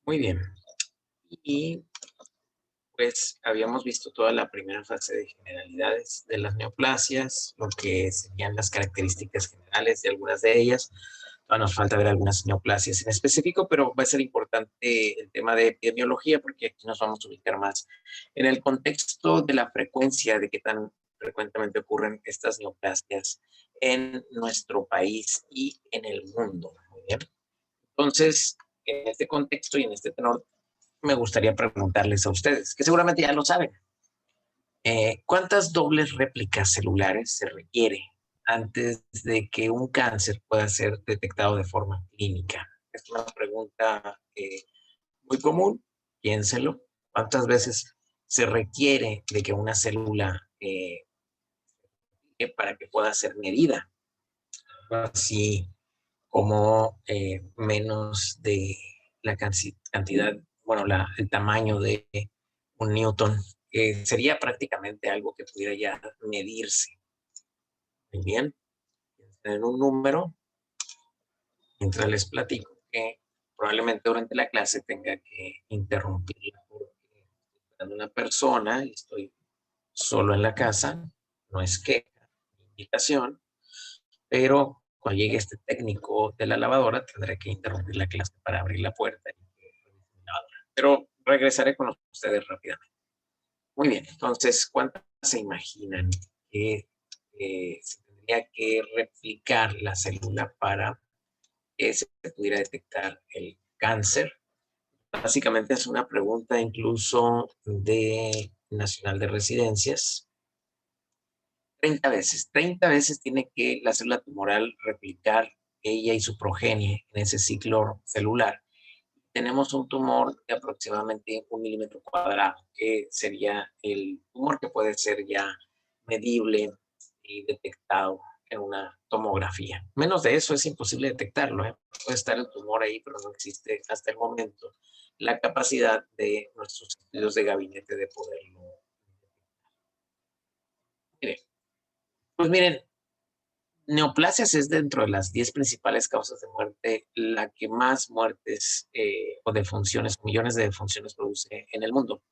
Muy bien. Y pues habíamos visto toda la primera fase de generalidades de las neoplasias, lo que serían las características generales de algunas de ellas. Todavía nos falta ver algunas neoplasias en específico, pero va a ser importante el tema de epidemiología porque aquí nos vamos a ubicar más en el contexto de la frecuencia de qué tan frecuentemente ocurren estas neoplasias en nuestro país y en el mundo. Muy bien. Entonces, en este contexto y en este tenor, me gustaría preguntarles a ustedes, que seguramente ya lo saben, ¿cuántas dobles réplicas celulares se requiere antes de que un cáncer pueda ser detectado de forma clínica? Es una pregunta muy común, piénselo. ¿Cuántas veces se requiere de que una célula para que pueda ser medida? Así como menos de la cantidad, bueno, el tamaño de un newton, sería prácticamente algo que pudiera ya medirse. Muy bien, en un número, mientras les platico que probablemente durante la clase tenga que interrumpirla porque estoy esperando una persona y estoy solo en la casa, no es queja, invitación, pero cuando llegue este técnico de la lavadora tendré que interrumpir la clase para abrir la puerta y pero regresaré con ustedes rápidamente. Muy bien, entonces, ¿cuántas se imaginan que se tendría que replicar la célula para que se pudiera detectar el cáncer? Básicamente es una pregunta incluso de Nacional de Residencias. 30 veces tiene que la célula tumoral replicar ella y su progenie en ese ciclo celular. Tenemos un tumor de aproximadamente 1 milímetro cuadrado, que sería el tumor que puede ser ya medible y detectado en una tomografía. Menos de eso es imposible detectarlo, ¿eh? Puede estar el tumor ahí, pero no existe hasta el momento la capacidad de nuestros estudios de gabinete de poderlo. Miren, pues miren, neoplasias es dentro de las 10 principales causas de muerte la que más muertes o defunciones, millones de defunciones produce en el mundo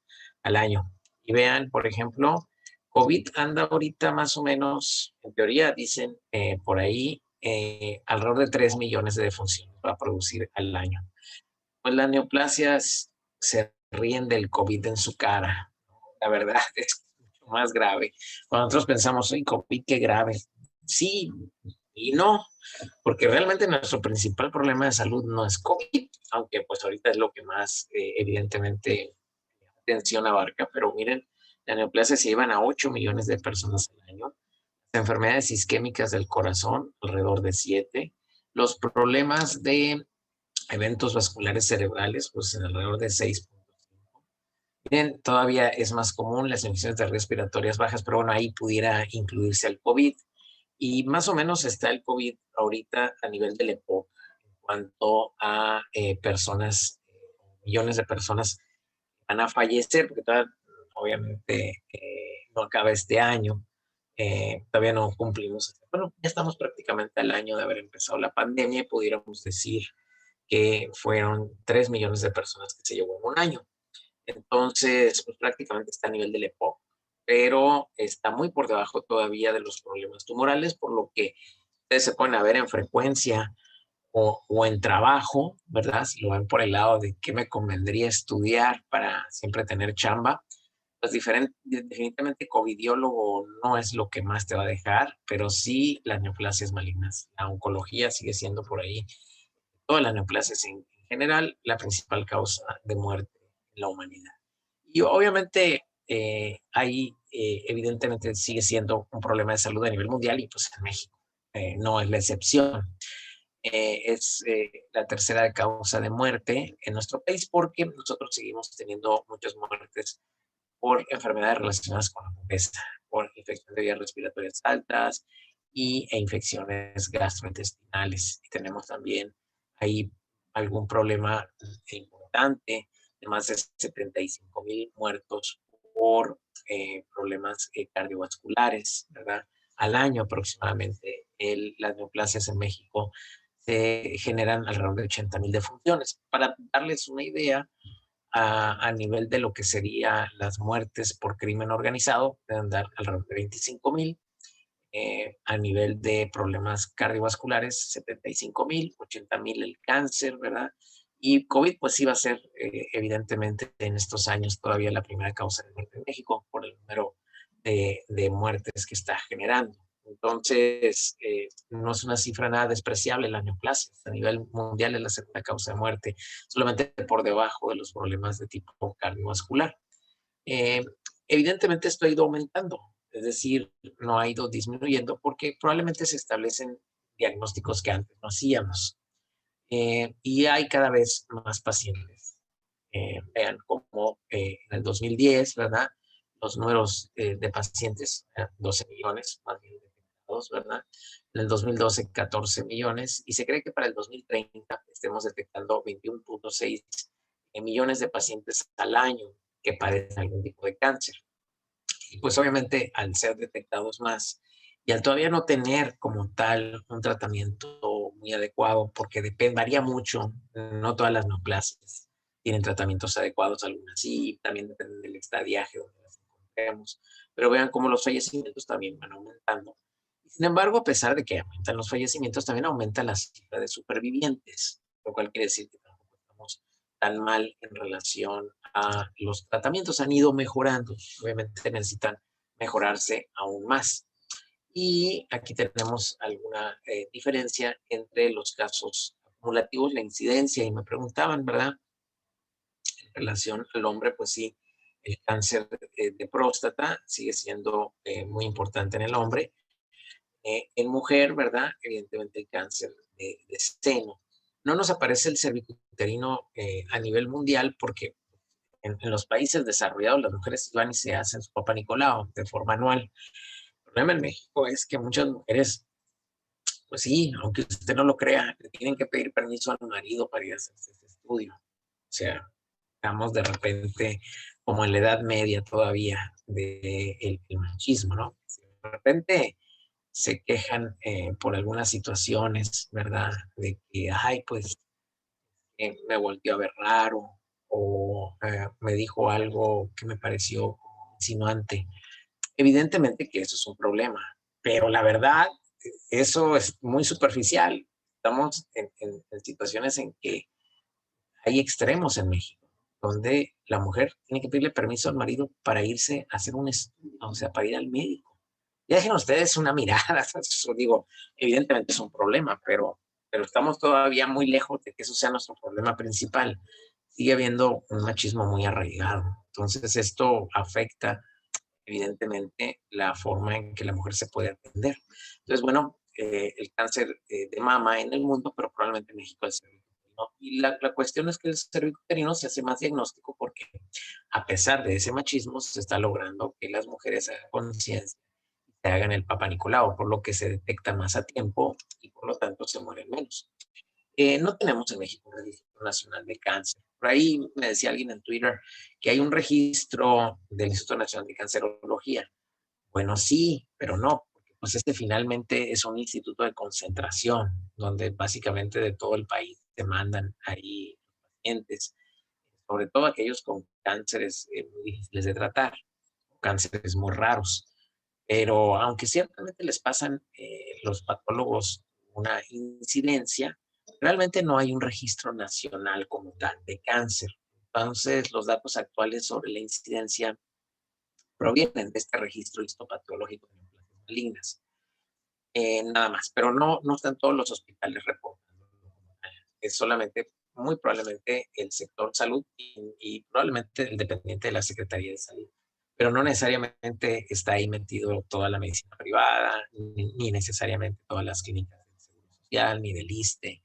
al año. Y vean, por ejemplo, COVID anda ahorita más o menos, en teoría dicen por ahí, alrededor de 3 millones de defunciones va a producir al año. Pues las neoplasias se ríen del COVID en su cara. La verdad es mucho más grave. Cuando nosotros pensamos, ¡ay, COVID, qué grave! Sí y no, porque realmente nuestro principal problema de salud no es COVID, aunque pues ahorita es lo que más evidentemente atención abarca, pero miren, la neoplasia se llevan a 8 millones de personas al año, las enfermedades isquémicas del corazón, alrededor de 7, los problemas de eventos vasculares cerebrales, pues en alrededor de 6. Miren, todavía es más común las infecciones de respiratorias bajas, pero bueno, ahí pudiera incluirse el COVID. Y más o menos está el COVID ahorita a nivel del EPOC en cuanto a personas, millones de personas van a fallecer, porque todavía, obviamente no acaba este año, todavía no cumplimos, bueno, ya estamos prácticamente al año de haber empezado la pandemia y pudiéramos decir que fueron 3 millones de personas que se llevó en un año. Entonces, pues prácticamente está a nivel del EPOC, pero está muy por debajo todavía de los problemas tumorales, por lo que ustedes se pueden ver en frecuencia o en trabajo, ¿verdad? Si lo ven por el lado de qué me convendría estudiar para siempre tener chamba, pues definitivamente covidiólogo no es lo que más te va a dejar, pero sí las neoplasias malignas. La oncología sigue siendo por ahí, todas las neoplasias en general, la principal causa de muerte en la humanidad. Y obviamente ahí evidentemente sigue siendo un problema de salud a nivel mundial y pues en México no es la excepción. Es la tercera causa de muerte en nuestro país porque nosotros seguimos teniendo muchas muertes por enfermedades relacionadas con la pobreza, por infección de vías respiratorias altas e infecciones gastrointestinales. Y tenemos también ahí algún problema importante de más de 75,000 muertos por problemas cardiovasculares, ¿verdad? Al año aproximadamente. Las neoplasias en México se generan alrededor de 80,000 defunciones. Para darles una idea, a nivel de lo que serían las muertes por crimen organizado, deben dar alrededor de 25,000. A nivel de problemas cardiovasculares, 75,000, 80,000 el cáncer, ¿verdad? Y COVID, pues sí va a ser, evidentemente, en estos años todavía la primera causa de muerte en México por el número de muertes que está generando. Entonces, no es una cifra nada despreciable la neoplasia. A nivel mundial es la segunda causa de muerte, solamente por debajo de los problemas de tipo cardiovascular. Eh, Evidentemente esto ha ido aumentando, es decir, no ha ido disminuyendo porque probablemente se establecen diagnósticos que antes no hacíamos y hay cada vez más pacientes. Vean cómo en el 2010, ¿verdad? Los números de pacientes, 12 millones más bien detectados, ¿verdad? En el 2012, 14 millones y se cree que para el 2030 estemos detectando 21,6 millones de pacientes al año que padecen algún tipo de cáncer. Y pues obviamente al ser detectados más y al todavía no tener como tal un tratamiento muy adecuado, porque depende, varía mucho, no todas las neoplasias tienen tratamientos adecuados, algunas sí, también depende del estadiaje donde las encontremos, pero vean cómo los fallecimientos también van aumentando. Sin embargo, a pesar de que aumentan los fallecimientos, también aumenta la cifra de supervivientes, lo cual quiere decir que tampoco estamos tan mal en relación a los tratamientos. Han ido mejorando, obviamente necesitan mejorarse aún más. Y aquí tenemos alguna diferencia entre los casos acumulativos, la incidencia, y me preguntaban, ¿verdad? En relación al hombre, pues sí, el cáncer de próstata sigue siendo muy importante en el hombre. En mujer, ¿verdad? Evidentemente el cáncer de seno. No nos aparece el cervicuterino a nivel mundial porque en los países desarrollados las mujeres van y se hacen su Papa Nicolau de forma anual. El problema en México es que muchas mujeres, pues sí, aunque usted no lo crea, le tienen que pedir permiso al marido para ir a hacerse ese estudio. O sea, estamos de repente como en la Edad Media todavía del el machismo, ¿no? De repente se quejan por algunas situaciones, ¿verdad? De que, ay, pues me volteó a ver raro o me dijo algo que me pareció insinuante. Evidentemente que eso es un problema, pero la verdad, eso es muy superficial. Estamos en situaciones en que hay extremos en México, donde la mujer tiene que pedirle permiso al marido para irse a hacer un estudio, o sea, para ir al médico. Ya dejen ustedes una mirada, eso digo, evidentemente es un problema, pero estamos todavía muy lejos de que eso sea nuestro problema principal. Sigue habiendo un machismo muy arraigado. Entonces, esto afecta evidentemente la forma en que la mujer se puede atender. Entonces, bueno, el cáncer de mama en el mundo, pero probablemente en México el cervicuterino. Y la cuestión es que el cervicuterino se hace más diagnóstico porque a pesar de ese machismo se está logrando que las mujeres hagan conciencia y se hagan el Papa Nicolau, por lo que se detecta más a tiempo y por lo tanto se mueren menos. No tenemos en México un registro nacional de cáncer. Por ahí me decía alguien en Twitter que hay un registro del Instituto Nacional de Cancerología. Bueno, sí, pero no, porque pues este finalmente es un instituto de concentración, donde básicamente de todo el país se mandan ahí pacientes, sobre todo aquellos con cánceres muy difíciles de tratar, cánceres muy raros. Pero aunque ciertamente les pasan los patólogos una incidencia, realmente no hay un registro nacional como tal de cáncer. Entonces, los datos actuales sobre la incidencia provienen de este registro histopatológico de neoplasias malignas. Nada más, pero no están todos los hospitales reportando. Es solamente, muy probablemente, el sector salud y probablemente el dependiente de la Secretaría de Salud. Pero no necesariamente está ahí metido toda la medicina privada, ni necesariamente todas las clínicas del Seguro Social, ni del ISSSTE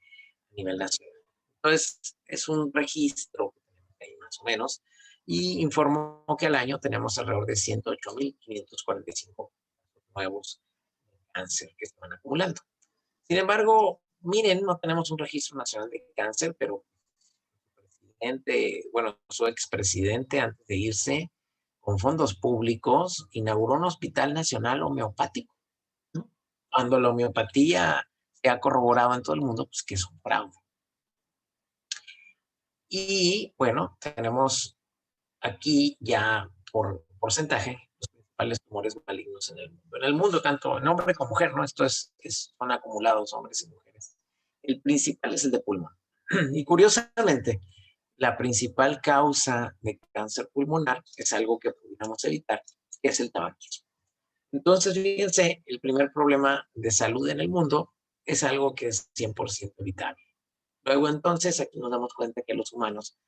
a nivel nacional. Entonces, es un registro que tenemos ahí más o menos, y informó que al año tenemos alrededor de 108,545 nuevos cáncer que se van acumulando. Sin embargo, miren, no tenemos un registro nacional de cáncer, pero bueno, su expresidente antes de irse, con fondos públicos, inauguró un hospital nacional homeopático, ¿no? Cuando la homeopatía se ha corroborado en todo el mundo pues, que es un fraude. Y bueno, tenemos aquí ya por porcentaje los principales tumores malignos en el mundo. En el mundo, tanto en hombre como mujer, ¿no? Esto son acumulados hombres y mujeres. El principal es el de pulmón. Y curiosamente, la principal causa de cáncer pulmonar es algo que pudiéramos evitar, que es el tabaquismo. Entonces, fíjense, el primer problema de salud en el mundo es algo que es 100% evitable. Luego, entonces, aquí nos damos cuenta que a los humanos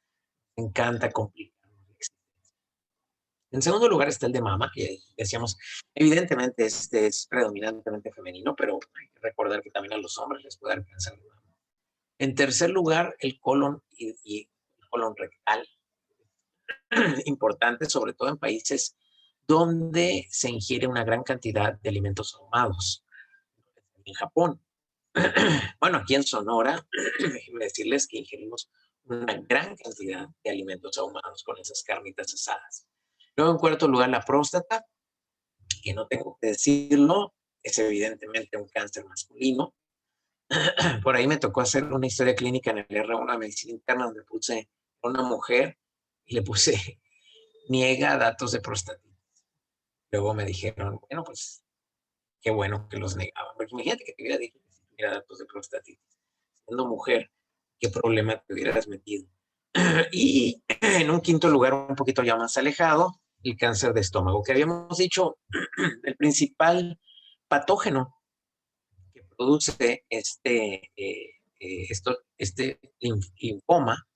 les encanta complicar. En segundo lugar está el de mama, que decíamos, evidentemente este es predominantemente femenino, pero hay que recordar que también a los hombres les puede dar cáncer de mama. En tercer lugar, el colon y el colon rectal, importante sobre todo en países donde se ingiere una gran cantidad de alimentos ahumados. En Japón. Bueno, aquí en Sonora, déjenme decirles que ingerimos una gran cantidad de alimentos ahumados con esas carnitas asadas. Luego, en cuarto lugar, la próstata, que no tengo que decirlo, es evidentemente un cáncer masculino. Por ahí me tocó hacer una historia clínica en el R1 de Medicina Interna donde puse a una mujer y le puse niega datos de prostatitis. Luego me dijeron, bueno, pues qué bueno que los negaban. Porque imagínate que te hubiera dicho que si tuviera datos de prostatitis, siendo mujer, qué problema te hubieras metido. Y en un quinto lugar, un poquito ya más alejado, el cáncer de estómago, que habíamos dicho, el principal patógeno que produce este linfoma,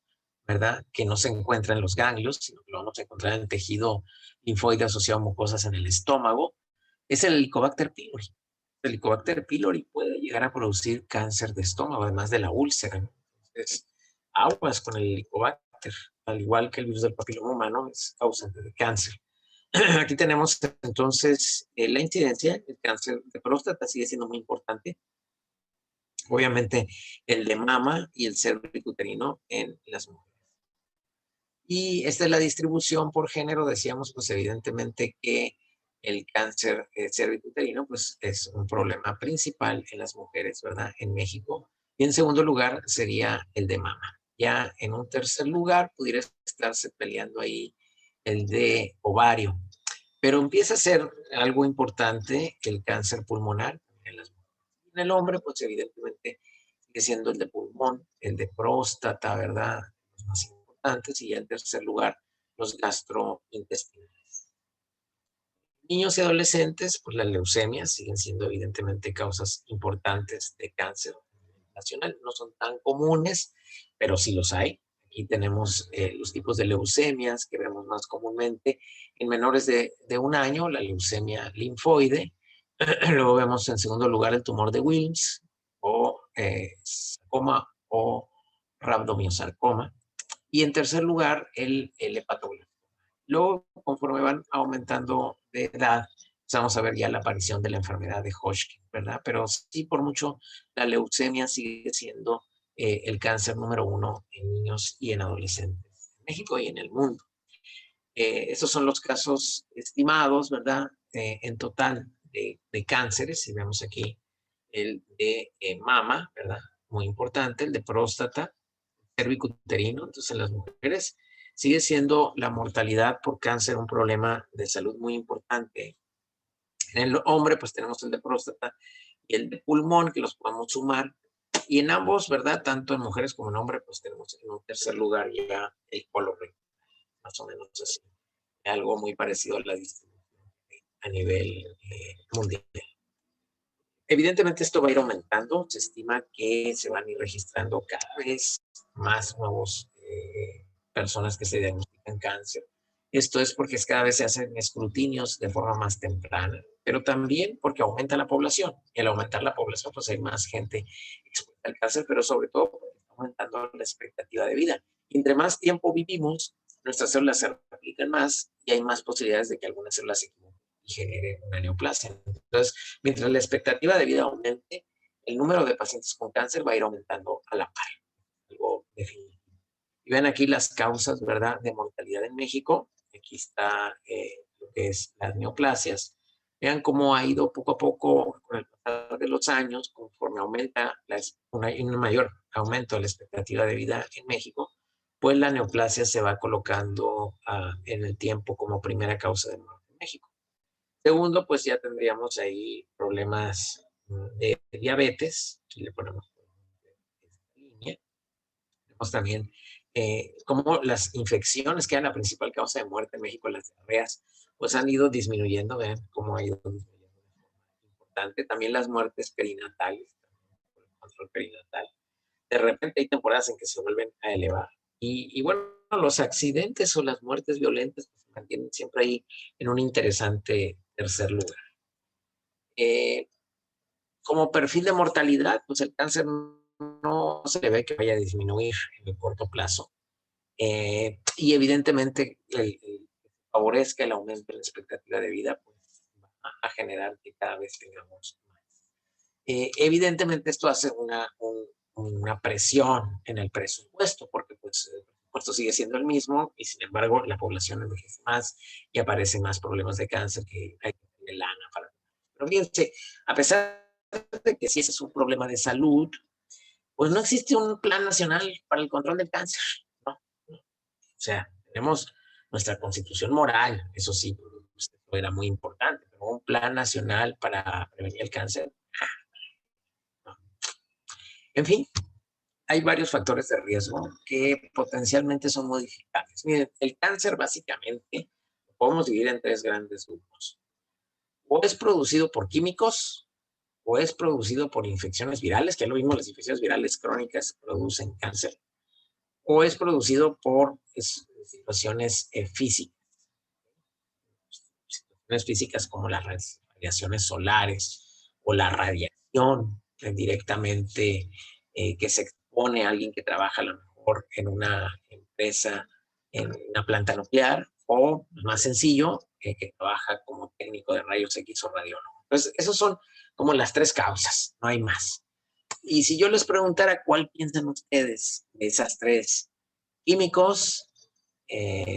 ¿verdad? Que no se encuentra en los ganglios, sino que lo vamos a encontrar en el tejido linfoide asociado a mucosas en el estómago, es el Helicobacter pylori. El Helicobacter pylori puede llegar a producir cáncer de estómago, además de la úlcera, ¿no? Entonces, aguas con el Helicobacter, al igual que el virus del papiloma humano, es causante de cáncer. Aquí tenemos entonces la incidencia, el cáncer de próstata sigue siendo muy importante. Obviamente el de mama y el cervicuterino en las mujeres. Y esta es la distribución por género. Decíamos, pues evidentemente que el cáncer cervicuterino pues, es un problema principal en las mujeres, ¿verdad? En México. Y en segundo lugar sería el de mama. Ya en un tercer lugar pudiera estarse peleando ahí el de ovario. Pero empieza a ser algo importante el cáncer pulmonar en las mujeres. En el hombre, pues evidentemente sigue siendo el de pulmón, el de próstata, ¿verdad? Los más importantes. Y ya en tercer lugar, los gastrointestinales. Niños y adolescentes, pues las leucemias siguen siendo evidentemente causas importantes de cáncer nacional. No son tan comunes, pero sí los hay. Aquí tenemos los tipos de leucemias que vemos más comúnmente en menores de 1 año, la leucemia linfoide. Luego vemos en segundo lugar el tumor de Wilms o sarcoma o rabdomiosarcoma. Y en tercer lugar el hepatoblastoma. Luego, conforme van aumentando de edad, vamos a ver ya la aparición de la enfermedad de Hodgkin, ¿verdad? Pero sí, por mucho, la leucemia sigue siendo el cáncer número 1 en niños y en adolescentes, en México y en el mundo. Esos son los casos estimados, ¿verdad? En total de cánceres, si vemos aquí el de mama, ¿verdad? Muy importante, el de próstata, cervicuterino. Entonces, en las mujeres sigue siendo la mortalidad por cáncer un problema de salud muy importante. En el hombre, pues tenemos el de próstata y el de pulmón, que los podemos sumar. Y en ambos, ¿verdad? Tanto en mujeres como en hombres, pues tenemos en un tercer lugar ya el colon rectal, más o menos así. Algo muy parecido a la distribución a nivel mundial. Evidentemente esto va a ir aumentando, se estima que se van a ir registrando cada vez más nuevos personas que se diagnostican cáncer. Esto es porque cada vez se hacen escrutinios de forma más temprana, pero también porque aumenta la población. Y al aumentar la población, pues hay más gente expuesta al cáncer, pero sobre todo porque está aumentando la expectativa de vida. Y entre más tiempo vivimos, nuestras células se replican más y hay más posibilidades de que algunas células se equivoquen y genere una neoplasia. Entonces, mientras la expectativa de vida aumente, el número de pacientes con cáncer va a ir aumentando a la par. Algo definitivo. Y ven aquí las causas, ¿verdad?, de mortalidad en México. Aquí está lo que es las neoplasias. Vean cómo ha ido poco a poco con el pasar de los años, conforme aumenta un mayor aumento de la expectativa de vida en México, pues la neoplasia se va colocando en el tiempo como primera causa de muerte en México. Segundo, pues ya tendríamos ahí problemas de diabetes, si le ponemos esta línea. Tenemos también como las infecciones, que eran la principal causa de muerte en México, las diarreas, pues han ido disminuyendo, vean cómo ha ido disminuyendo de forma importante. También las muertes perinatales, por el control perinatal. De repente hay temporadas en que se vuelven a elevar. Y bueno, los accidentes o las muertes violentas pues, se mantienen siempre ahí en un interesante tercer lugar. Como perfil de mortalidad, pues el cáncer no se le ve que vaya a disminuir en el corto plazo. Y evidentemente favorezca el aumento de la expectativa de vida, pues va a generar que cada vez tengamos más. Evidentemente esto hace una presión en el presupuesto, porque pues el presupuesto sigue siendo el mismo y sin embargo la población envejece más y aparecen más problemas de cáncer que hay que tener lana para. Pero fíjense, a pesar de que si ese es un problema de salud, pues no existe un plan nacional para el control del cáncer, ¿no? O sea, tenemos nuestra constitución moral, eso sí, esto era muy importante, pero un plan nacional para prevenir el cáncer. No. En fin, hay varios factores de riesgo que potencialmente son modificables. Miren, el cáncer básicamente lo podemos dividir en tres grandes grupos. O es producido por químicos, o es producido por infecciones virales, que es lo mismo, las infecciones virales crónicas producen cáncer, o es producido por situaciones físicas. Situaciones físicas como las radiaciones solares o la radiación directamente que se expone a alguien que trabaja a lo mejor en una empresa, en una planta nuclear, o más sencillo, que trabaja como técnico de rayos X o radiólogo. Entonces, esas son como las tres causas, no hay más. Y si yo les preguntara cuál piensan ustedes de esas tres, químicos,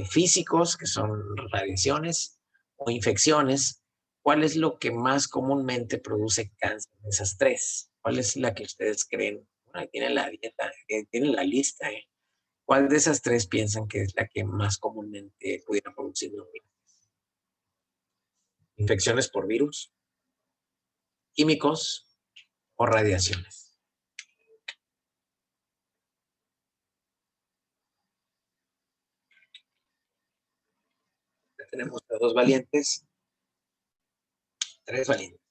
físicos, que son radiaciones, o infecciones, ¿cuál es lo que más comúnmente produce cáncer de esas tres? ¿Cuál es la que ustedes creen? Bueno, ahí tienen la dieta, tienen la lista, ¿eh? ¿Cuál de esas tres piensan que es la que más comúnmente pudiera producir neoplasias? ¿Infecciones por virus, químicos o radiaciones? Ya tenemos a dos valientes, tres valientes.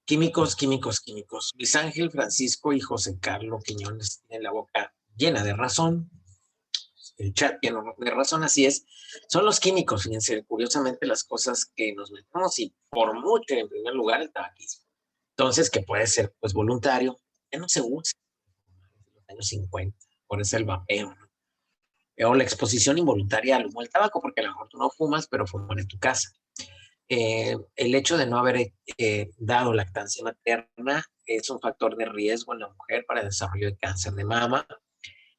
Químicos, químicos, químicos. Luis Ángel, Francisco y José Carlos Quiñones tienen la boca llena de razón. El chat lleno de razón, así es. Son los químicos, fíjense, curiosamente las cosas que nos metemos y por mucho, en primer lugar, el tabaquismo. Entonces, que puede ser pues voluntario, ya no se usa en los años 50, por eso el vapeo, ¿no? O la exposición involuntaria al humo del tabaco, porque a lo mejor tú no fumas, pero fuman en tu casa. El hecho de no haber dado lactancia materna es un factor de riesgo en la mujer para el desarrollo de cáncer de mama,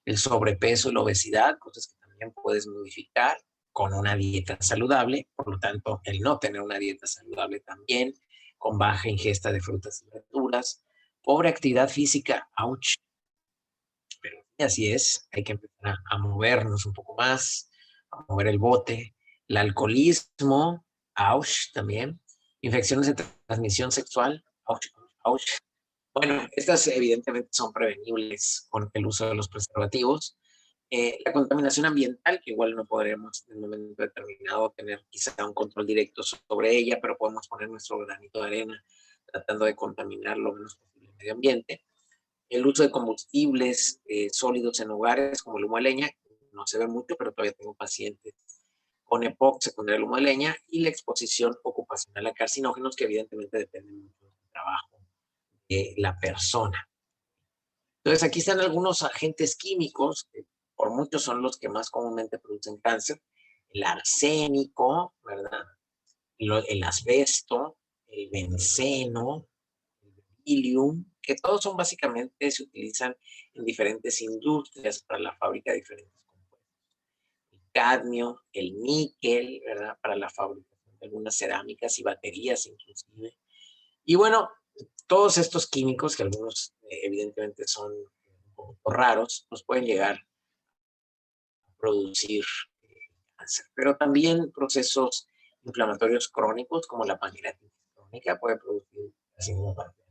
el sobrepeso y la obesidad, cosas que también puedes modificar con una dieta saludable, por lo tanto, el no tener una dieta saludable también, con baja ingesta de frutas y verduras, pobre actividad física, ouch, pero así es, hay que empezar a movernos un poco más, a mover el bote, el alcoholismo, ouch, también, infecciones de transmisión sexual, ouch, ouch. Bueno, estas evidentemente son prevenibles con el uso de los preservativos. La contaminación ambiental, que igual no podremos en un momento determinado tener quizá un control directo sobre ella, pero podemos poner nuestro granito de arena tratando de contaminar lo menos posible el medio ambiente. El uso de combustibles sólidos en hogares como el humo de leña, no se ve mucho, pero todavía tengo pacientes con EPOC secundaria al humo de leña, y la exposición ocupacional a carcinógenos, que evidentemente dependen mucho del trabajo de la persona. Entonces, aquí están algunos agentes químicos, que por muchos son los que más comúnmente producen cáncer. El arsénico, ¿verdad? El asbesto, el benceno, el berilium, que todos son básicamente, se utilizan en diferentes industrias para la fábrica de diferentes compuestos. El cadmio, el níquel, ¿verdad? Para la fabricación de algunas cerámicas y baterías inclusive. Y bueno, todos estos químicos, que algunos evidentemente son un poco raros, nos pueden llegar a producir cáncer. Pero también procesos inflamatorios crónicos, como la pancreatitis crónica, puede producir carcinoma pancreático.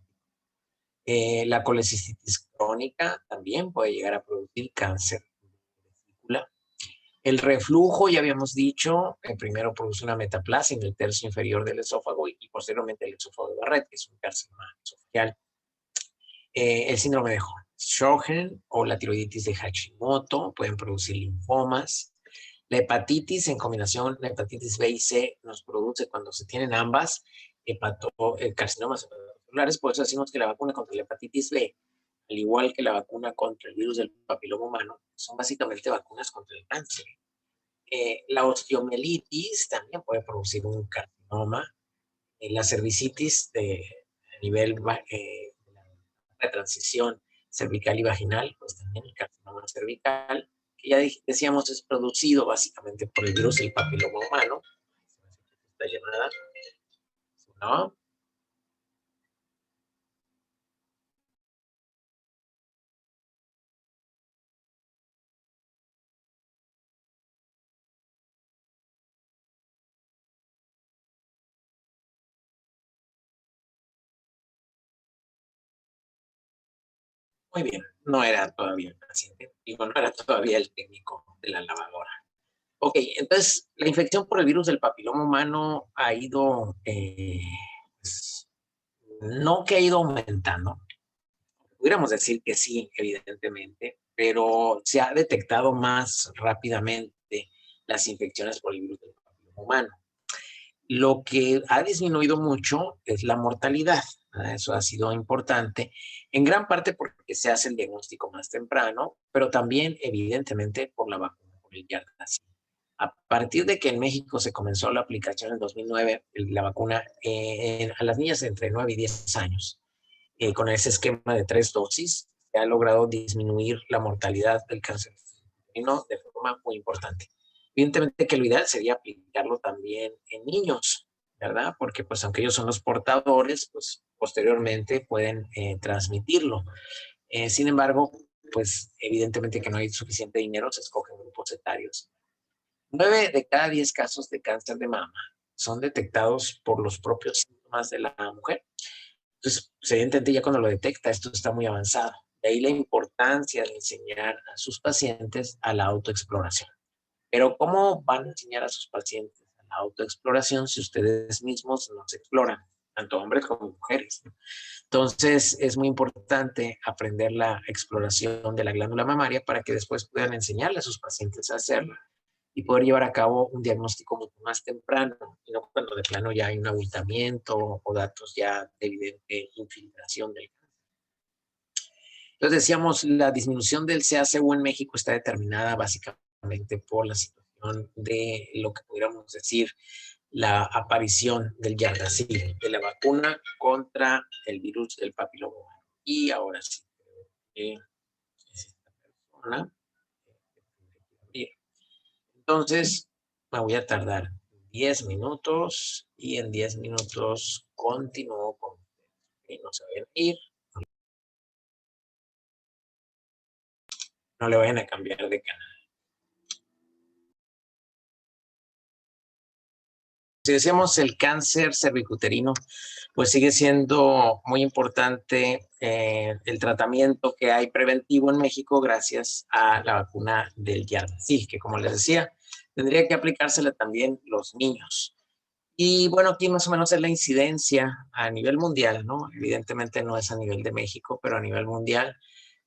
La colecistitis crónica también puede llegar a producir cáncer de vesícula. El reflujo, ya habíamos dicho, primero produce una metaplasia en el tercio inferior del esófago y posteriormente el esófago de Barrett, que es un carcinoma esofágico. El síndrome de Sjögren o la tiroiditis de Hashimoto pueden producir linfomas. La hepatitis en combinación, la hepatitis B y C nos produce cuando se tienen ambas carcinomas hepatocelulares. Por eso decimos que la vacuna contra la hepatitis B, al igual que la vacuna contra el virus del papiloma humano, son básicamente vacunas contra el cáncer. La osteomielitis también puede producir un carcinoma. La cervicitis a nivel de transición cervical y vaginal, pues también el carcinoma cervical, que ya decíamos es producido básicamente por el virus del papiloma humano. Esta llamada, ¿no? Muy bien, no era todavía el paciente, digo, no era todavía el técnico de la lavadora. Ok, entonces la infección por el virus del papiloma humano ha ido, pues, no que ha ido aumentando, pudiéramos decir que sí, evidentemente, pero se ha detectado más rápidamente las infecciones por el virus del papiloma humano. Lo que ha disminuido mucho es la mortalidad. Eso ha sido importante, en gran parte porque se hace el diagnóstico más temprano, pero también, evidentemente, por la vacuna, por el Gardasil. A partir de que en México se comenzó la aplicación en 2009, la vacuna a las niñas de entre 9 y 10 años, con ese esquema de 3 dosis, se ha logrado disminuir la mortalidad del cáncer de forma muy importante. Evidentemente que lo ideal sería aplicarlo también en niños, ¿verdad? Porque pues aunque ellos son los portadores, pues posteriormente pueden transmitirlo. Sin embargo, pues evidentemente que no hay suficiente dinero, se escogen grupos etarios. 9 de cada 10 casos de cáncer de mama son detectados por los propios síntomas de la mujer. Entonces, pues, evidentemente ya cuando lo detecta, esto está muy avanzado. De ahí la importancia de enseñar a sus pacientes a la autoexploración. Pero ¿cómo van a enseñar a sus pacientes a la autoexploración si ustedes mismos no se exploran, tanto hombres como mujeres? Entonces, es muy importante aprender la exploración de la glándula mamaria para que después puedan enseñarle a sus pacientes a hacerlo y poder llevar a cabo un diagnóstico mucho más temprano, y no cuando de plano ya hay un abultamiento o datos ya de evidente infiltración del cáncer. Entonces decíamos, la disminución del CACU en México está determinada básicamente por la situación de lo que pudiéramos decir la aparición del Gardasil, de la vacuna contra el virus del papiloma humano. Y ahora sí, es esta persona. Entonces, me voy a tardar 10 minutos y en 10 minutos continúo con ustedes. No se vayan a ir, no le vayan a cambiar de canal. Si decíamos el cáncer cervicuterino, pues sigue siendo muy importante el tratamiento que hay preventivo en México gracias a la vacuna del Gardasil, que como les decía, tendría que aplicársela también los niños. Y bueno, aquí más o menos es la incidencia a nivel mundial, ¿no? Evidentemente no es a nivel de México, pero a nivel mundial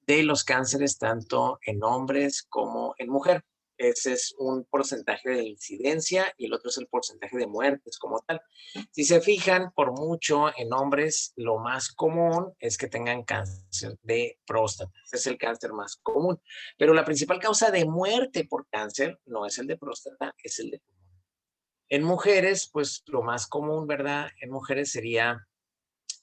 de los cánceres tanto en hombres como en mujer. Ese es un porcentaje de incidencia y el otro es el porcentaje de muertes como tal. Si se fijan, por mucho en hombres, lo más común es que tengan cáncer de próstata. Ese es el cáncer más común. Pero la principal causa de muerte por cáncer no es el de próstata, es el de pulmón. En mujeres, pues lo más común, ¿verdad? En mujeres sería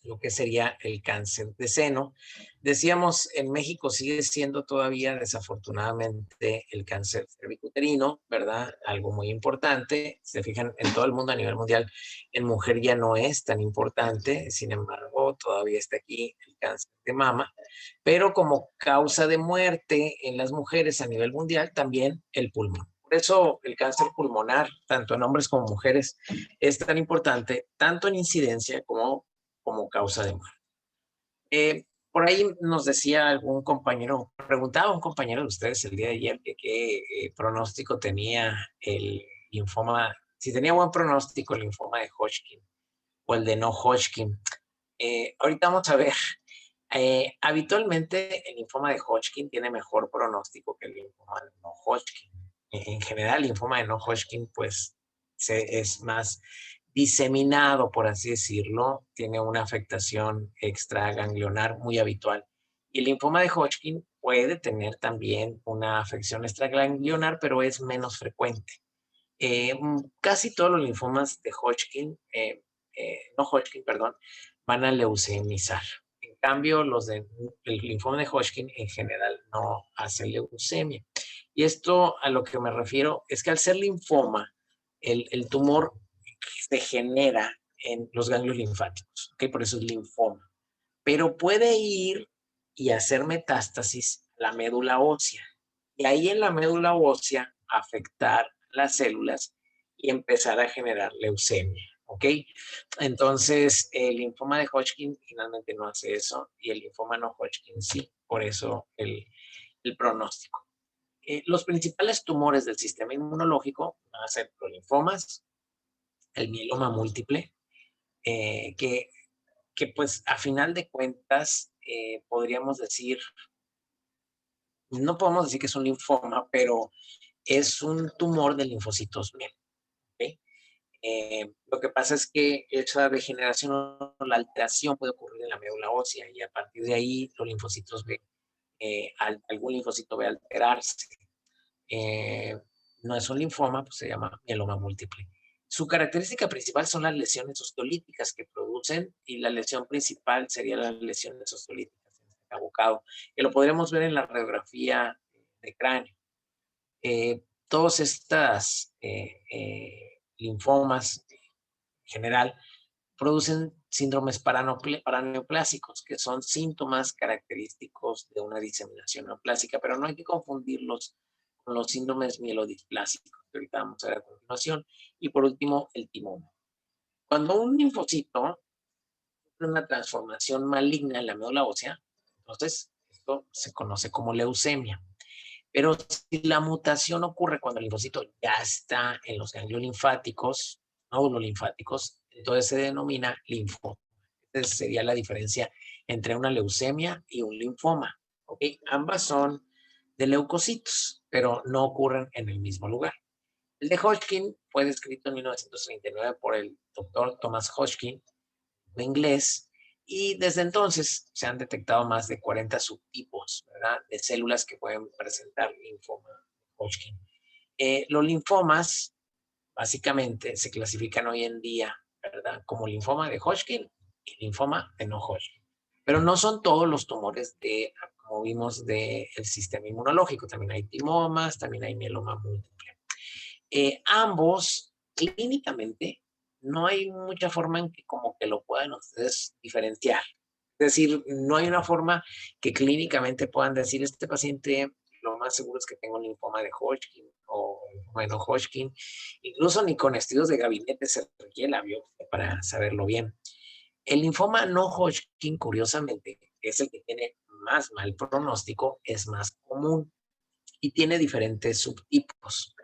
lo que sería el cáncer de seno. Decíamos, en México sigue siendo todavía desafortunadamente el cáncer cervicuterino, ¿verdad? Algo muy importante. Se fijan, en todo el mundo a nivel mundial, en mujer ya no es tan importante, sin embargo, todavía está aquí el cáncer de mama, pero como causa de muerte en las mujeres a nivel mundial, también el pulmón. Por eso el cáncer pulmonar, tanto en hombres como mujeres, es tan importante, tanto en incidencia como causa de muerte. Por ahí nos decía algún compañero, preguntaba un compañero de ustedes el día de ayer que qué pronóstico tenía el linfoma, si tenía buen pronóstico el linfoma de Hodgkin o el de no Hodgkin. Ahorita vamos a ver. Habitualmente el linfoma de Hodgkin tiene mejor pronóstico que el linfoma de no Hodgkin. En general, el linfoma de no Hodgkin pues es más diseminado, por así decirlo, tiene una afectación extraganglionar muy habitual. Y el linfoma de Hodgkin puede tener también una afección extraganglionar, pero es menos frecuente. Casi todos los linfomas de Hodgkin, no Hodgkin, perdón, van a leucemizar. En cambio, el linfoma de Hodgkin en general no hace leucemia. Y esto a lo que me refiero es que al ser linfoma, el tumor se genera en los ganglios linfáticos, ¿ok? Por eso es linfoma. Pero puede ir y hacer metástasis a la médula ósea. Y ahí en la médula ósea afectar las células y empezar a generar leucemia, ¿ok? Entonces, el linfoma de Hodgkin finalmente no hace eso y el linfoma no Hodgkin sí, por eso el pronóstico. Los principales tumores del sistema inmunológico van a ser los linfomas, el mieloma múltiple, eh, que, que pues a final de cuentas podríamos decir, no podemos decir que es un linfoma, pero es un tumor de linfocitos B. ¿Okay? Lo que pasa es que esa degeneración o la alteración puede ocurrir en la médula ósea y a partir de ahí los linfocitos B, algún linfocito B alterarse. Eh, no es un linfoma, pues se llama mieloma múltiple. Su característica principal son las lesiones osteolíticas que producen y la lesión principal sería las lesiones osteolíticas en este abocado, que lo podremos ver en la radiografía de cráneo. Todas estas linfomas en general producen síndromes paraneoplásicos, que son síntomas característicos de una diseminación neoplásica, pero no hay que confundirlos con los síndromes mielodisplásicos, que ahorita vamos a ver a continuación. Y por último, el timoma. Cuando un linfocito sufre una transformación maligna en la médula ósea, entonces esto se conoce como leucemia. Pero si la mutación ocurre cuando el linfocito ya está en los ganglios linfáticos, nódulos linfáticos, entonces se denomina linfoma. Esa sería la diferencia entre una leucemia y un linfoma. ¿Okay? Ambas son de leucocitos, pero no ocurren en el mismo lugar. El de Hodgkin fue descrito en 1939 por el doctor Thomas Hodgkin, en inglés, y desde entonces se han detectado más de 40 subtipos, ¿verdad?, de células que pueden presentar linfoma Hodgkin. Los linfomas básicamente se clasifican hoy en día, ¿verdad?, como linfoma de Hodgkin y linfoma de no Hodgkin. Pero no son todos los tumores como vimos, del sistema inmunológico. También hay timomas, también hay mieloma múltiple. Ambos, clínicamente, no hay mucha forma en que como que lo puedan ustedes diferenciar. Es decir, no hay una forma que clínicamente puedan decir, este paciente lo más seguro es que tenga un linfoma de Hodgkin o bueno, Hodgkin. Incluso ni con estudios de gabinete se requiere la biopsia para saberlo bien. El linfoma no Hodgkin, curiosamente, es el que tiene más mal pronóstico, es más común y tiene diferentes subtipos.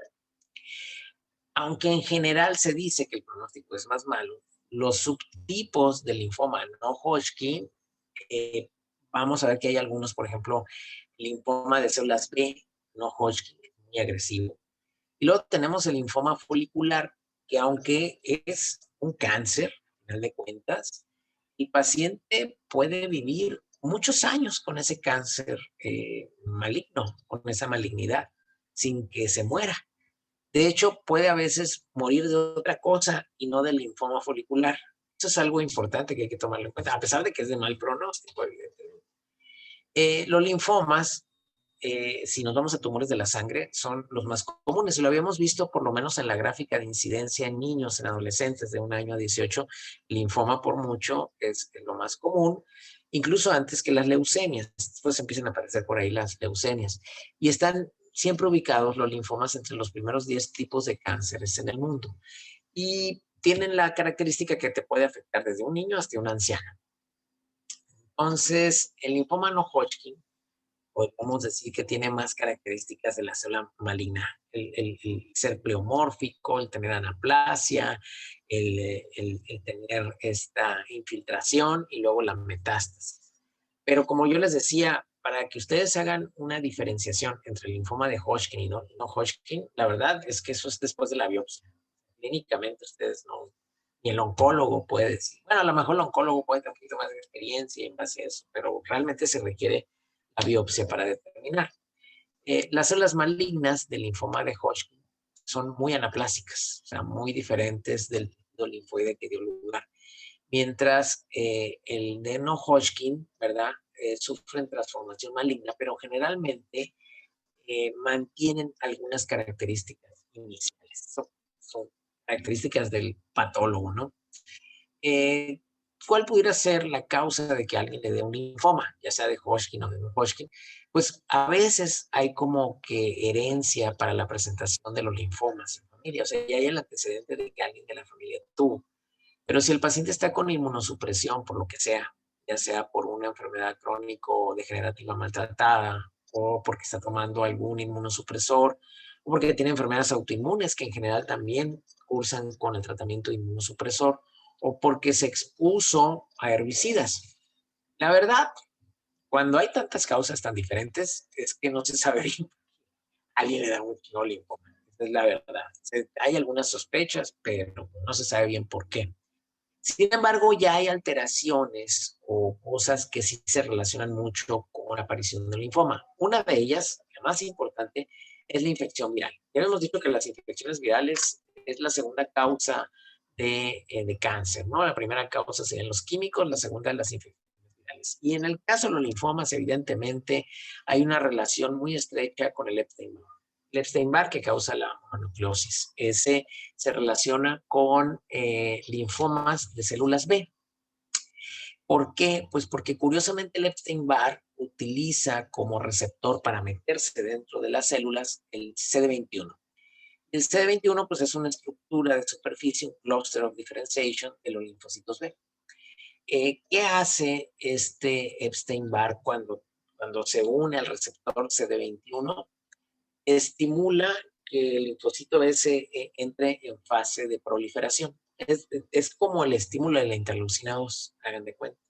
Aunque en general se dice que el pronóstico es más malo, los subtipos del linfoma no Hodgkin, vamos a ver que hay algunos, por ejemplo, linfoma de células B, no Hodgkin, muy agresivo. Y luego tenemos el linfoma folicular, que aunque es un cáncer, al final de cuentas, el paciente puede vivir muchos años con ese cáncer maligno, con esa malignidad, sin que se muera. De hecho, puede a veces morir de otra cosa y no del linfoma folicular. Eso es algo importante que hay que tomarlo en cuenta, a pesar de que es de mal pronóstico, evidentemente. Los linfomas, si nos vamos a tumores de la sangre, son los más comunes. Y lo habíamos visto por lo menos en la gráfica de incidencia en niños, en adolescentes de 1 año a 18. Linfoma por mucho es lo más común, incluso antes que las leucemias. Después empiezan a aparecer por ahí las leucemias. Y están siempre ubicados los linfomas entre los primeros 10 tipos de cánceres en el mundo. Y tienen la característica que te puede afectar desde un niño hasta un anciano. Entonces, el linfoma no Hodgkin, podemos decir que tiene más características de la célula maligna. El ser pleomórfico, el tener anaplasia, el tener esta infiltración y luego la metástasis. Pero como yo les decía, para que ustedes hagan una diferenciación entre el linfoma de Hodgkin y no Hodgkin, la verdad es que eso es después de la biopsia. Clínicamente ustedes no, ni el oncólogo puede decir, bueno, a lo mejor el oncólogo puede tener un poquito más de experiencia en base a eso, pero realmente se requiere la biopsia para determinar. Las células malignas del linfoma de Hodgkin son muy anaplásicas, o sea, muy diferentes del linfoide que dio lugar. Mientras el de no Hodgkin, ¿verdad? Sufren transformación maligna, pero generalmente mantienen algunas características iniciales. Son características del patólogo, ¿no? ¿Cuál pudiera ser la causa de que alguien le dé un linfoma, ya sea de Hodgkin o de no Hodgkin? Pues a veces hay como que herencia para la presentación de los linfomas en familia, o sea, ya hay el antecedente de que alguien de la familia tuvo. Pero si el paciente está con inmunosupresión, por lo que sea, ya sea por una enfermedad crónico-degenerativa maltratada, o porque está tomando algún inmunosupresor, o porque tiene enfermedades autoinmunes que en general también cursan con el tratamiento inmunosupresor, o porque se expuso a herbicidas. La verdad, cuando hay tantas causas tan diferentes, es que no se sabe bien. Alguien le da un linfoma. Esa es la verdad. Hay algunas sospechas, pero no se sabe bien por qué. Sin embargo, ya hay alteraciones o cosas que sí se relacionan mucho con la aparición del linfoma. Una de ellas, la más importante, es la infección viral. Ya hemos dicho que las infecciones virales es la segunda causa de cáncer, ¿no? La primera causa serían los químicos, la segunda las infecciones virales. Y en el caso de los linfomas, evidentemente, hay una relación muy estrecha con el Epstein-Barr. El Epstein-Barr que causa la mononucleosis. Ese se relaciona con linfomas de células B. ¿Por qué? Pues porque curiosamente el Epstein-Barr utiliza como receptor para meterse dentro de las células el CD21. El CD21 pues es una estructura de superficie, un cluster of differentiation de los linfocitos B. ¿Qué hace este Epstein-Barr cuando se une al receptor CD21? Estimula que el linfocito B se entre en fase de proliferación. Es como el estímulo de la interleucina 2, hagan de cuenta.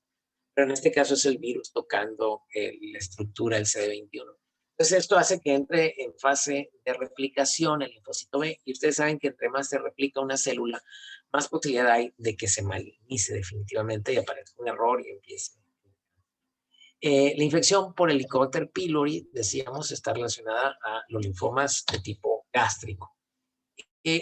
Pero en este caso es el virus tocando la estructura del CD21. Entonces esto hace que entre en fase de replicación el linfocito B, y ustedes saben que entre más se replica una célula, más posibilidad hay de que se malignice definitivamente y aparezca un error y empiece. La infección por Helicobacter pylori, decíamos, está relacionada a los linfomas de tipo gástrico.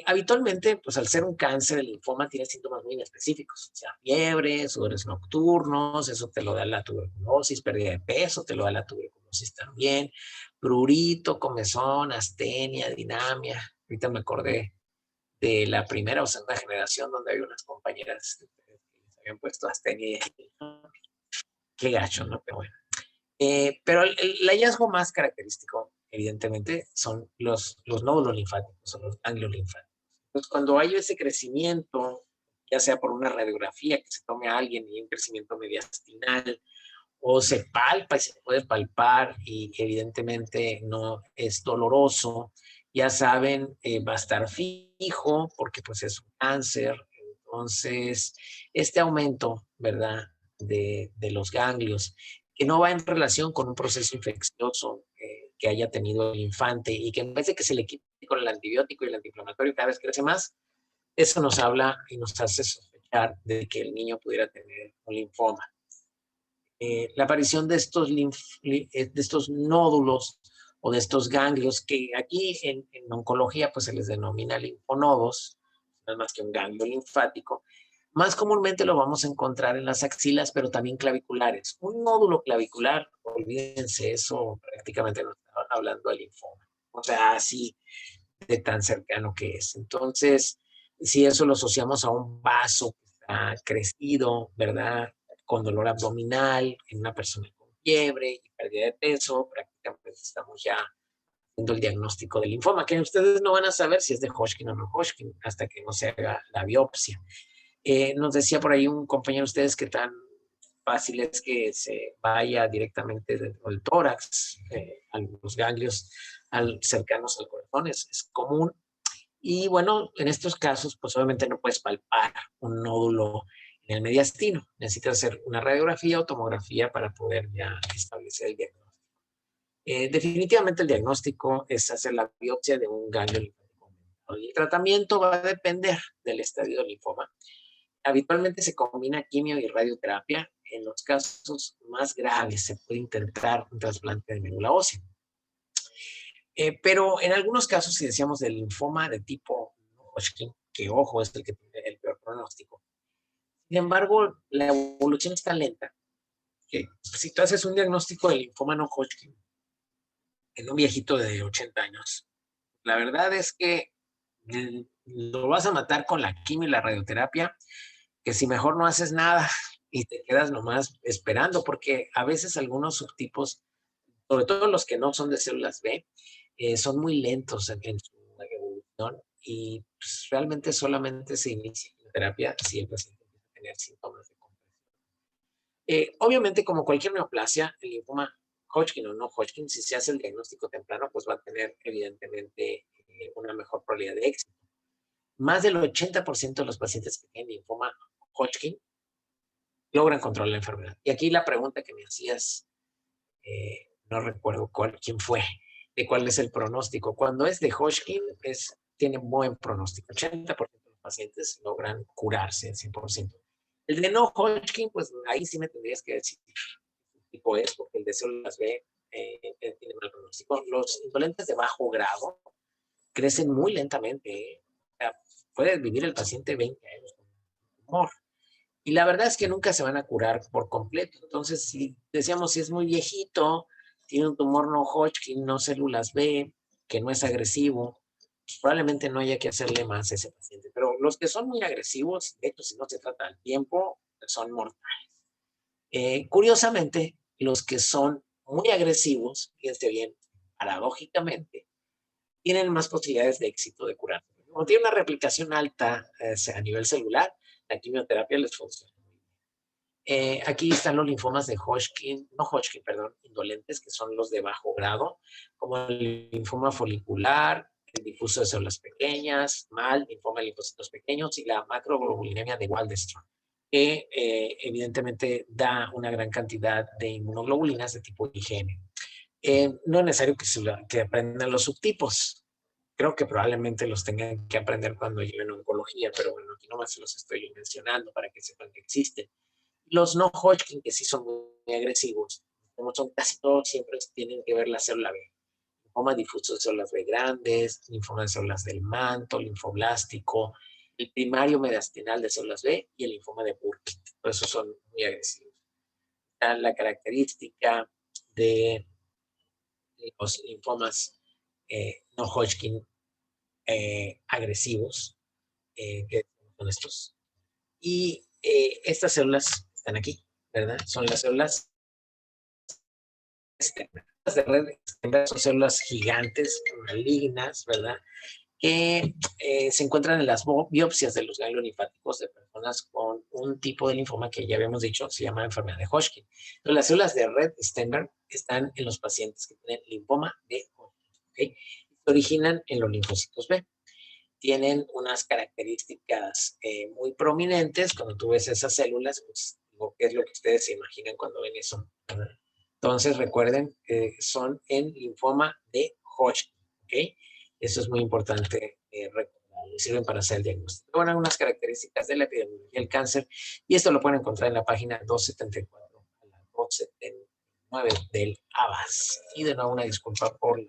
Habitualmente, pues al ser un cáncer, el linfoma tiene síntomas muy específicos, o sea, fiebre, sudores nocturnos, eso te lo da la tuberculosis, pérdida de peso, te lo da la tuberculosis también, prurito, comezón, astenia, dinamia. Ahorita me acordé de la primera o segunda generación donde había unas compañeras que les habían puesto astenia y qué gacho, ¿no? Pero bueno. Pero el hallazgo más característico, evidentemente, son los nódulos linfáticos o los ganglios linfáticos. Entonces, cuando hay ese crecimiento, ya sea por una radiografía que se tome a alguien y hay un crecimiento mediastinal, o se palpa y se puede palpar y evidentemente no es doloroso, ya saben, va a estar fijo porque pues es un cáncer. Entonces, este aumento, ¿verdad? De los ganglios, que no va en relación con un proceso infeccioso que haya tenido el infante y que en vez de que se le quite con el antibiótico y el antiinflamatorio cada vez crece más, eso nos habla y nos hace sospechar de que el niño pudiera tener un linfoma. La aparición de estos nódulos o de estos ganglios, que aquí en oncología pues se les denomina linfonodos, no es más que un ganglio linfático, Más comúnmente lo vamos a encontrar en las axilas, pero también claviculares. Un nódulo clavicular, olvídense eso, prácticamente no estaban hablando del linfoma. O sea, así de tan cercano que es. Entonces, si eso lo asociamos a un vaso que está crecido, ¿verdad? Con dolor abdominal, en una persona con fiebre y pérdida de peso, prácticamente estamos ya haciendo el diagnóstico del linfoma, que ustedes no van a saber si es de Hodgkin o no Hodgkin hasta que no se haga la biopsia. Nos decía por ahí un compañero de ustedes que tan fácil es que se vaya directamente dentro del tórax, a los ganglios cercanos al corazón, es común. Y bueno, en estos casos, pues obviamente no puedes palpar un nódulo en el mediastino. Necesitas hacer una radiografía o tomografía para poder ya establecer el diagnóstico. Definitivamente el diagnóstico es hacer la biopsia de un ganglio linfático. Y el tratamiento va a depender del estadio del linfoma. Habitualmente se combina quimio y radioterapia. En los casos más graves se puede intentar un trasplante de médula ósea. Pero en algunos casos, si decíamos del linfoma de tipo Hodgkin, que ojo, es el que tiene el peor pronóstico. Sin embargo, la evolución es tan lenta que si tú haces un diagnóstico de linfoma no Hodgkin en un viejito de 80 años, la verdad es que lo vas a matar con la quimio y la radioterapia, que si mejor no haces nada y te quedas nomás esperando, porque a veces algunos subtipos, sobre todo los que no son de células B, son muy lentos en su evolución y pues, realmente solamente se inicia la terapia si el paciente empieza a tener síntomas de compresión. Obviamente, como cualquier neoplasia, el linfoma Hodgkin o no Hodgkin, si se hace el diagnóstico temprano, pues va a tener evidentemente una mejor probabilidad de éxito. Más del 80% de los pacientes que tienen linfoma Hodgkin logran controlar la enfermedad. Y aquí la pregunta que me hacías, no recuerdo quién fue, de cuál es el pronóstico. Cuando es de Hodgkin, tiene buen pronóstico. 80% de los pacientes logran curarse al 100%. El de no Hodgkin, pues ahí sí me tendrías que decir qué tipo es, porque el de células B tiene mal pronóstico. Los indolentes de bajo grado crecen muy lentamente. O sea, puede vivir el paciente 20 años con tumor. Y la verdad es que nunca se van a curar por completo. Entonces, si decíamos, si es muy viejito, tiene un tumor no Hodgkin, no células B, que no es agresivo, pues probablemente no haya que hacerle más a ese paciente. Pero los que son muy agresivos, de hecho, si no se trata al tiempo, son mortales. Curiosamente, los que son muy agresivos, fíjense bien, paradójicamente, tienen más posibilidades de éxito de curar. Como tiene una replicación alta a nivel celular, la quimioterapia les funciona. Aquí están los linfomas de Hodgkin, no Hodgkin, perdón, indolentes, que son los de bajo grado, como el linfoma folicular, el difuso de células pequeñas, MAL, linfoma de linfocitos pequeños y la macroglobulinemia de Waldenström, que evidentemente da una gran cantidad de inmunoglobulinas de tipo IgM. No es necesario que aprendan los subtipos. Creo que probablemente los tengan que aprender cuando lleven oncología, pero bueno, aquí nomás se los estoy mencionando para que sepan que existen. Los no Hodgkin, que sí son muy agresivos, como son casi todos, siempre tienen que ver la célula B. Linfoma difuso de células B grandes, linfoma de células del manto, linfoblástico, el primario mediastinal de células B y el linfoma de Burkitt. Por eso son muy agresivos. La característica de los linfomas no Hodgkin agresivos, que son estos. Y estas células están aquí, ¿verdad? Son las células externas. Las de red externa son células gigantes, malignas, ¿verdad? Que se encuentran en las biopsias de los ganglios linfáticos de personas con un tipo de linfoma que ya habíamos dicho se llama enfermedad de Hodgkin. Entonces, las células de red Stenberg están en los pacientes que tienen linfoma de Hodgkin, ¿okay? Se originan en los linfocitos B. Tienen unas características muy prominentes. Cuando tú ves esas células, pues, ¿qué es lo que ustedes se imaginan cuando ven eso? Entonces, recuerden que son en linfoma de Hodgkin, ¿ok? Eso es muy importante recordar, sirven para hacer el diagnóstico. Bueno, algunas características de la epidemiología del cáncer, y esto lo pueden encontrar en la página 274 a la 279 del ABAS. Y de nuevo, una disculpa por